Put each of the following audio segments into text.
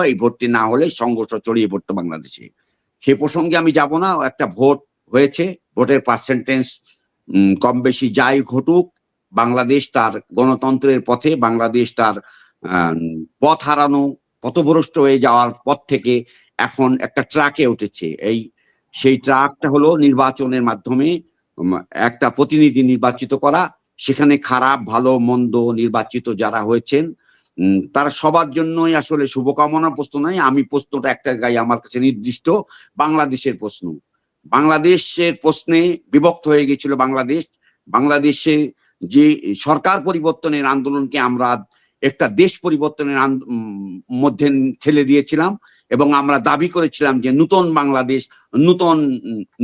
এই ভোটটি না হলে সংঘর্ষ ছড়িয়ে পড়তো বাংলাদেশে। সে প্রসঙ্গে আমি যাব না। একটা ভোট হয়েছে, ভোটের পার্সেন্টেজ কম বেশি যাই ঘটুক, বাংলাদেশ তার গণতন্ত্রের পথে, বাংলাদেশ তার পথ হারানো, পথভ্রষ্ট হয়ে যাওয়ার পথ থেকে এখন একটা ট্রাকে উঠেছে। সেই ট্রাকটা হলো নির্বাচনের মাধ্যমে একটা প্রতিনিধি নির্বাচিত করা। সেখানে খারাপ ভালো মন্দ নির্বাচিত যারা হয়েছেন তারা সবার জন্যই আসলে শুভকামনা প্রশ্ন নাই। আমি প্রশ্নটা একটা গাই আমার কাছে নির্দিষ্ট, বাংলাদেশের প্রশ্ন। বাংলাদেশের প্রশ্নে বিভক্ত হয়ে গেছিল বাংলাদেশে যে সরকার পরিবর্তনের আন্দোলনকে আমরা একটা দেশ পরিবর্তনের মধ্যে ঠেলে দিয়েছিলাম এবং আমরা দাবি করেছিলাম যে নতুন বাংলাদেশ,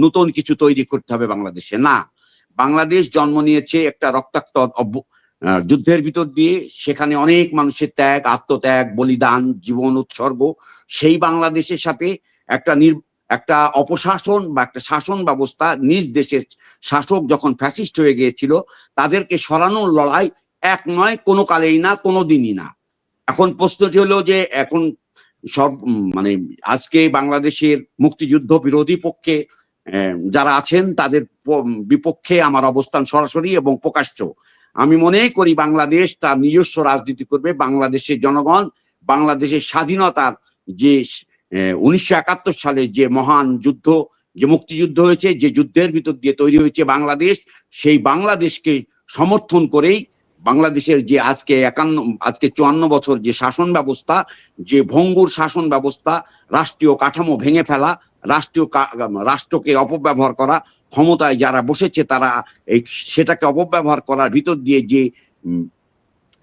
নতুন কিছু তৈরি করতে হবে বাংলাদেশে। না, বাংলাদেশ জন্ম নিয়েছে একটা রক্তাক্ত যুদ্ধের ভিতর দিয়ে, সেখানে অনেক মানুষের ত্যাগ, আত্মত্যাগ, বলিদান, জীবন উৎসর্গ। সেই বাংলাদেশের সাথে একটা অপশাসন বা একটা শাসন ব্যবস্থা, নিজ দেশের শাসক যখন ফ্যাসিস্ট হয়ে গিয়েছিল, তাদেরকে সরানোর লড়াই এক নয়, কোনো কালেই না, কোনো দিনই না। এখন প্রশ্নটি হলো যে এখন সব মানে আজকে বাংলাদেশের মুক্তিযুদ্ধ বিরোধী পক্ষে যারা আছেন তাদের বিপক্ষে আমার অবস্থান সরাসরি এবং প্রকাশ্য। আমি মনে করি বাংলাদেশ তার নিজস্ব রাজনীতি করবে। বাংলাদেশের জনগণ বাংলাদেশের স্বাধীনতার যে 1971 সালে যে মহান যুদ্ধ, যে মুক্তিযুদ্ধ হয়েছে, যে যুদ্ধের ভিতর দিয়ে তৈরি হয়েছে বাংলাদেশ, সেই বাংলাদেশকে সমর্থন করেই বাংলাদেশের যে আজকে 54 বছর যে শাসন ব্যবস্থা, যে ভঙ্গুর শাসন ব্যবস্থা, রাষ্ট্রীয় কাঠামো ভেঙে ফেলা, রাষ্ট্রকে অপব্যবহার করা, ক্ষমতায় যারা বসেছে তারা সেটাকে অপব্যবহার করার ভিতর দিয়ে যে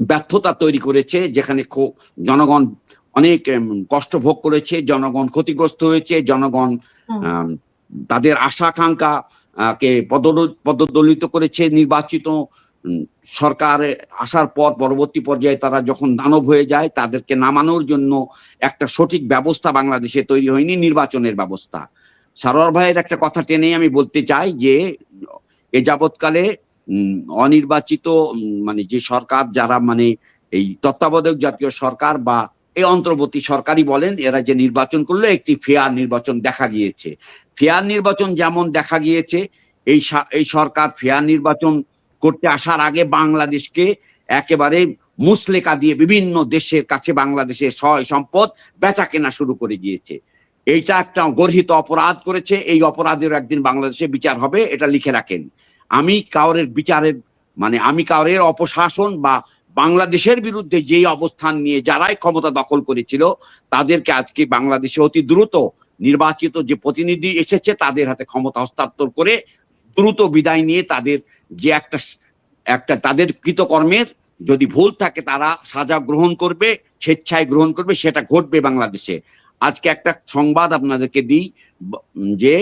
ব্যর্থতা তৈরি করেছে, যেখানে জনগণ অনেক কষ্ট ভোগ করেছে, জনগণ ক্ষতিগ্রস্ত হয়েছে, জনগণ তাদের আশা আকাঙ্ক্ষা কে পদদলিত করেছে। নির্বাচিত সরকার আসার পর পরবর্তী পর্যায়ে তারা যখন দানব হয়ে যায়, তাদেরকে নামানোর জন্য একটা সঠিক ব্যবস্থা বাংলাদেশে তৈরি হয়নি, নির্বাচনের ব্যবস্থা। সারোয়ার ভাইয়ের একটা কথা টেনে আমি বলতে চাই যে এ যাবৎকালে অনির্বাচিত মানে যে সরকার, যারা মানে এই তত্ত্বাবধায়ক জাতীয় সরকার বা এই অন্তর্বর্তী সরকারই বলেন, এরা যে নির্বাচন করলো একটি ফেয়ার নির্বাচন দেখা গিয়েছে। ফেয়ার নির্বাচন যেমন দেখা গিয়েছে, এই সরকার ফেয়ার নির্বাচন করতে আসার আগে বাংলাদেশকে একেবারে মুসলেকা দিয়ে বিভিন্ন দেশের কাছে বাংলাদেশের সয় সম্পদ বেচা কেনা শুরু করে গিয়েছে। এইটা একটা গর্হিত অপরাধ করেছে। এই অপরাধের একদিন বাংলাদেশে বিচার হবে, এটা লিখে রাখেন। আমি কাউরের অপশাসন বা বাংলাদেশের বিরুদ্ধে যেই অবস্থান নিয়ে যারাই ক্ষমতা দখল করেছিল, তাদেরকে আজকে বাংলাদেশে অতি দ্রুত নির্বাচিত যে প্রতিনিধি এসেছে তাদের হাতে ক্ষমতা হস্তান্তর করে দ্রুত বিদায় নিয়ে তাদের যে একটা তাদের কৃতকর্মের যদি ভুল থাকে তারা সাজা গ্রহণ করবে, স্বেচ্ছায় গ্রহণ করবে, সেটা ঘটবে বাংলাদেশে। আজকে একটা সংবাদ আপনাদেরকে দিই যে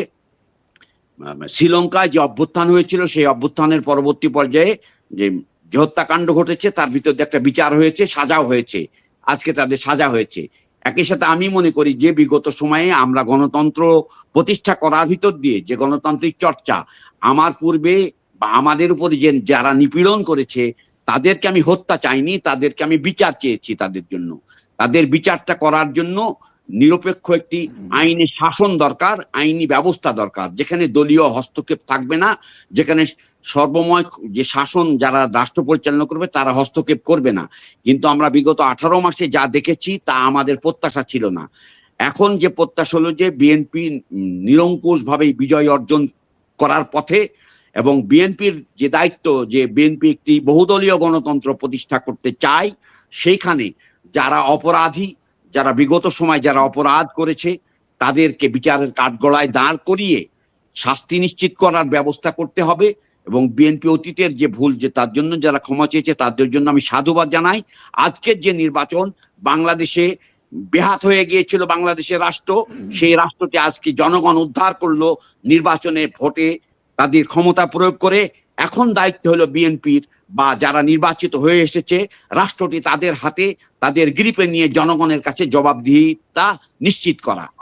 শ্রীলঙ্কায় যে অভ্যুত্থান হয়েছিল, সেই অভ্যুত্থানের পরবর্তী পর্যায়ে যে হত্যাকাণ্ড ঘটেছে, তার ভিতর দিয়ে একটা বিচার হয়েছে, সাজাও হয়েছে। আজকে তাদের সাজা হয়েছে। একই সাথে আমি মনে করি যে বিগত সময়ে আমরা গণতন্ত্র প্রতিষ্ঠা করার ভিতর দিয়ে যে গণতান্ত্রিক চর্চা, আমার পূর্বে বা আমাদের উপরে যে যারা নিপীড়ন করেছে তাদেরকে আমি হত্যা চাইনি, তাদেরকে আমি বিচার চেয়েছি। তাদের বিচারটা করার জন্য নিরপেক্ষ একটি আইনি শাসন দরকার, আইনি ব্যবস্থা দরকার, যেখানে দলীয় হস্তক্ষেপ থাকবে না, যেখানে সর্বময় যে শাসন যারা রাষ্ট্র পরিচালনা করবে তারা হস্তক্ষেপ করবে না। কিন্তু আমরা বিগত 18 মাসে যা দেখেছি তা আমাদের প্রত্যাশা ছিল না। এখন যে প্রত্যাশা হলো যে বিএনপি নিরঙ্কুশ ভাবে বিজয় অর্জন করার পথে, এবং বিএনপির যে দায়িত্ব, যে বিএনপি একটি বহুদলীয় গণতন্ত্র প্রতিষ্ঠা করতে চায়, সেইখানে যারা অপরাধী, যারা বিগত সময় যারা অপরাধ করেছে তাদেরকে বিচারের কাঠগড়ায় দাঁড় করিয়ে শাস্তি নিশ্চিত করার ব্যবস্থা করতে হবে। এবং বিএনপি অতীতের যে ভুল, যে তার জন্য যারা ক্ষমা চেয়েছে তাদের জন্য আমি সাধুবাদ জানাই। আজকের যে নির্বাচন বাংলাদেশে বেহাত হয়ে গিয়েছিল বাংলাদেশের রাষ্ট্র, সেই রাষ্ট্রটি আজকে জনগণ উদ্ধার করলো নির্বাচনে ভোটে তাদের ক্ষমতা প্রয়োগ করে। এখন দায়িত্ব হলো বিএনপির বা যারা নির্বাচিত হয়ে এসেছে, রাষ্ট্রটি তাদের হাতে, তাদের গ্রিপে নিয়ে জনগণের কাছে জবাবদিহিতা নিশ্চিত করা।